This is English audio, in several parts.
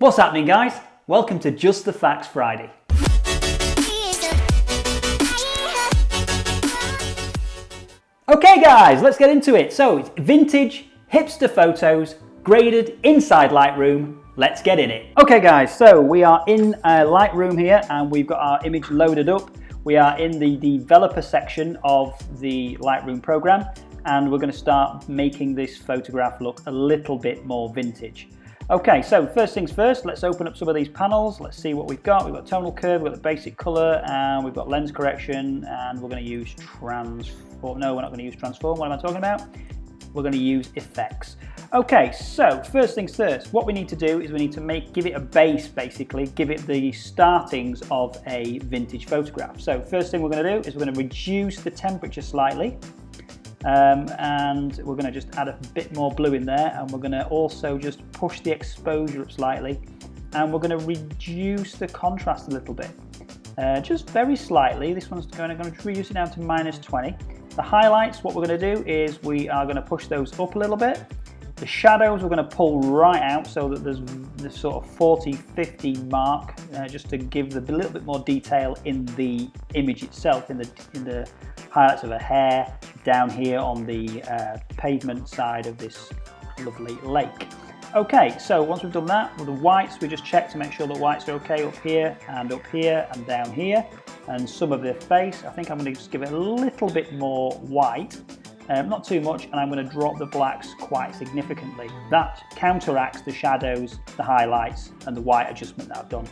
What's happening, guys? Welcome to Just the Facts Friday. Okay guys, let's get into it. So it's vintage hipster photos graded inside Lightroom. Let's get in it. Okay guys, so we are in Lightroom here and we've got our image loaded up. We are in the developer section of the Lightroom program and we're going to start making this photograph look a little bit more vintage. Okay, so first things first, let's open up some of these panels. Let's see what we've got. We've got tonal curve, we've got the basic color, and we've got lens correction, and we're going to use transform. No, we're not going to use transform. What am I talking about? We're going to use effects. Okay, so first things first, what we need to do is we need to give it a base, basically, give it the startings of a vintage photograph. So first thing we're going to do is we're going to reduce the temperature slightly. And we're going to just add a bit more blue in there, and we're going to also just push the exposure up slightly, and we're going to reduce the contrast a little bit, just very slightly. This one's going to reduce it down to -20. The highlights, what we're going to do is we are going to push those up a little bit. The shadows we're going to pull right out so that there's this sort of 40-50 mark, just to give a little bit more detail in the image itself, in the highlights of her hair, down here on the pavement side of this lovely lake. Okay, so once we've done that, with the whites, we just check to make sure the whites are okay up here and down here, and some of the face. I think I'm going to just give it a little bit more white. Not too much, and I'm going to drop the blacks quite significantly. That counteracts the shadows, the highlights, and the white adjustment that I've done.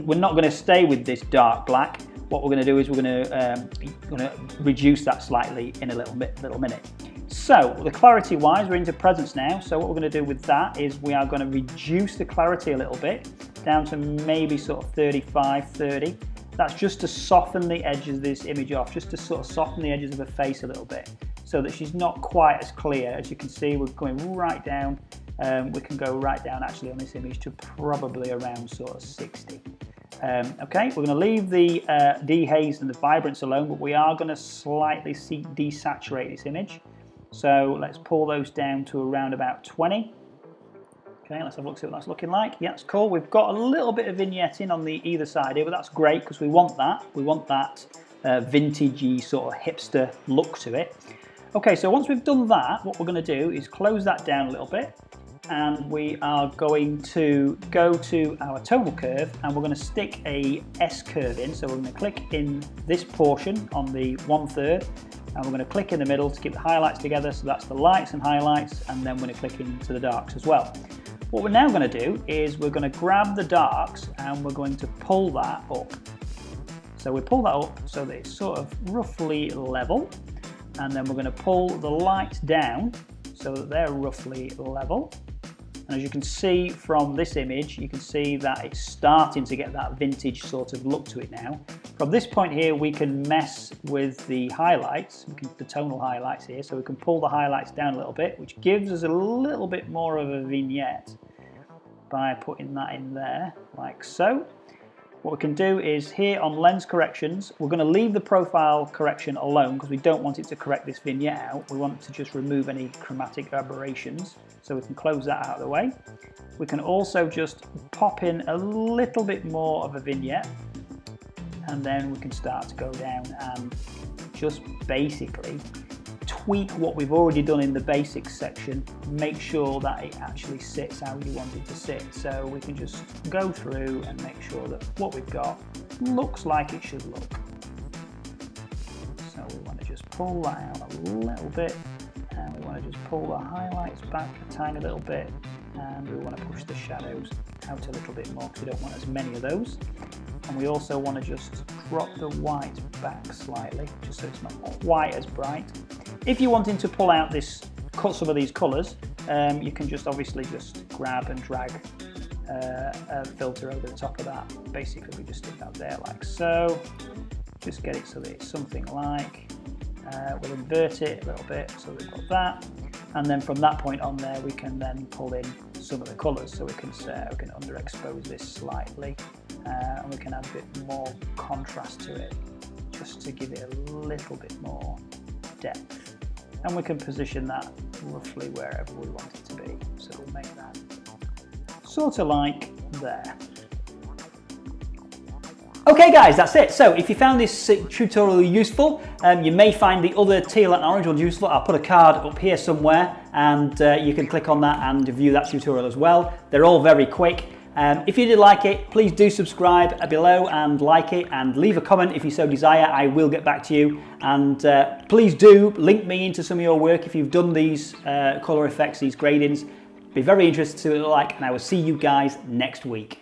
We're not going to stay with this dark black. What we're going to do is we're going to reduce that slightly in a little minute. So the clarity wise, we're into presence now. So what we're going to do with that is we are going to reduce the clarity a little bit down to maybe sort of 35-30. That's just to soften the edges of this image off, just to sort of soften the edges of her face a little bit, so that she's not quite as clear. As you can see, we're going right down. We can go right down actually on this image to probably around sort of 60. Okay, we're going to leave the dehaze and the vibrance alone, but we are going to slightly desaturate this image. So let's pull those down to around about 20. Okay, let's have a look, see what that's looking like. Yeah, it's cool. We've got a little bit of vignetting on the either side here, but that's great because we want that. We want that vintagey sort of hipster look to it. Okay, so once we've done that, what we're going to do is close that down a little bit, and we are going to go to our tonal curve, and we're going to stick a S curve in. So we're going to click in this portion on the 1/3, and we're going to click in the middle to keep the highlights together. So that's the lights and highlights, and then we're going to click into the darks as well. What we're now going to do is we're going to grab the darks and we're going to pull that up. So we pull that up so that it's sort of roughly level, and then we're going to pull the lights down so that they're roughly level. And as you can see from this image, you can see that it's starting to get that vintage sort of look to it now. From this point here, we can mess with the highlights, the tonal highlights here, so we can pull the highlights down a little bit, which gives us a little bit more of a vignette by putting that in there, like so. What we can do is here on lens corrections, we're going to leave the profile correction alone because we don't want it to correct this vignette out. We want to just remove any chromatic aberrations. So we can close that out of the way. We can also just pop in a little bit more of a vignette, and then we can start to go down and just basically tweak what we've already done in the basics section, make sure that it actually sits how you want it to sit. So we can just go through and make sure that what we've got looks like it should look. So we want to just pull that out a little bit, and we want to just pull the highlights back a tiny little bit, and we want to push the shadows out a little bit more because we don't want as many of those. And we also want to just drop the white back slightly, just so it's not quite as bright. If you're wanting to pull out some of these colours, you can just obviously just grab and drag a filter over the top of that. Basically, we just stick that there like so. Just get it so that it's something like, we'll invert it a little bit so we've got that. And then from that point on there, we can then pull in some of the colours. So we can underexpose this slightly, and we can add a bit more contrast to it, just to give it a little bit more depth. And we can position that roughly wherever we want it to be. So we'll make that sort of like there. Okay guys, that's it. So if you found this tutorial useful, you may find the other teal and orange ones useful. I'll put a card up here somewhere and you can click on that and view that tutorial as well. They're all very quick. If you did like it, please do subscribe below and like it and leave a comment if you so desire. I will get back to you, and please do link me into some of your work if you've done these color effects, these gradings. Be very interested to see what they look like, and I will see you guys next week.